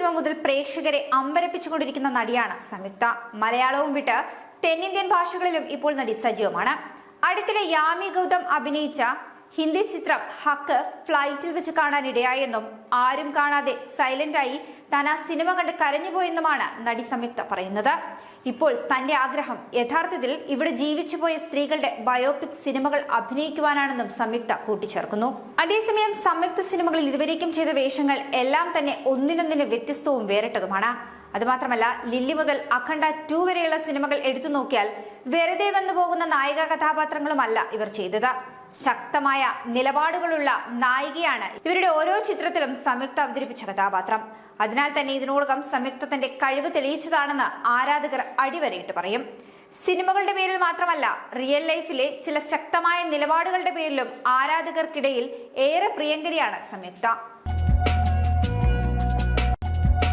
Cinema മുതൽ പ്രേക്ഷകരെ അമ്പരപ്പിച്ചുകൊണ്ടിരിക്കുന്ന നടിയാണ് സംയുക്ത. മലയാളവും വിട്ട് തെന്നിന്ത്യൻ ഭാഷകളിലും ഇപ്പോൾ നടി സജീവമാണ്. അടുത്തിടെ യാമി ഗൗതം അഭിനയിച്ച ഹിന്ദി ചിത്രം ഹക്ക് ഫ്ലൈറ്റിൽ വെച്ച് കാണാനിടയായെന്നും ആരും കാണാതെ സൈലന്റായി താൻ ആ സിനിമ കണ്ട് കരഞ്ഞുപോയെന്നുമാണ് നടി സംയുക്ത പറയുന്നത്. ഇപ്പോൾ തന്റെ ആഗ്രഹം യഥാർത്ഥത്തിൽ ഇവിടെ ജീവിച്ചുപോയ സ്ത്രീകളുടെ ബയോപിക് സിനിമകൾ അഭിനയിക്കുവാനാണെന്നും സംയുക്ത കൂട്ടിച്ചേർക്കുന്നു. അതേസമയം സംയുക്ത സിനിമകളിൽ ഇതുവരേക്കും ചെയ്ത വേഷങ്ങൾ എല്ലാം തന്നെ ഒന്നിനൊന്നിന് വ്യത്യസ്തവും വേറിട്ടതുമാണ്. അതുമാത്രമല്ല, ലില്ലി മുതൽ അഖണ്ഡ 2 വരെയുള്ള സിനിമകൾ എടുത്തു നോക്കിയാൽ വെറുതെ വന്നു പോകുന്ന നായിക കഥാപാത്രങ്ങളുമല്ല ഇവർ ചെയ്തത്. ശക്തമായ നിലപാടുകളുള്ള നായികയാണ് ഇവരുടെ ഓരോ ചിത്രത്തിലും സംയുക്ത അവതരിപ്പിച്ച കഥാപാത്രം. അതിനാൽ തന്നെ ഇതിനോടകം സംയുക്ത തന്റെ കഴിവ് തെളിയിച്ചതാണെന്ന് ആരാധകർ അടിവരയിട്ട് പറയും. സിനിമകളുടെ പേരിൽ മാത്രമല്ല, റിയൽ ലൈഫിലെ ചില ശക്തമായ നിലപാടുകളുടെ പേരിലും ആരാധകർക്കിടയിൽ ഏറെ പ്രിയങ്കരിയാണ് സംയുക്ത.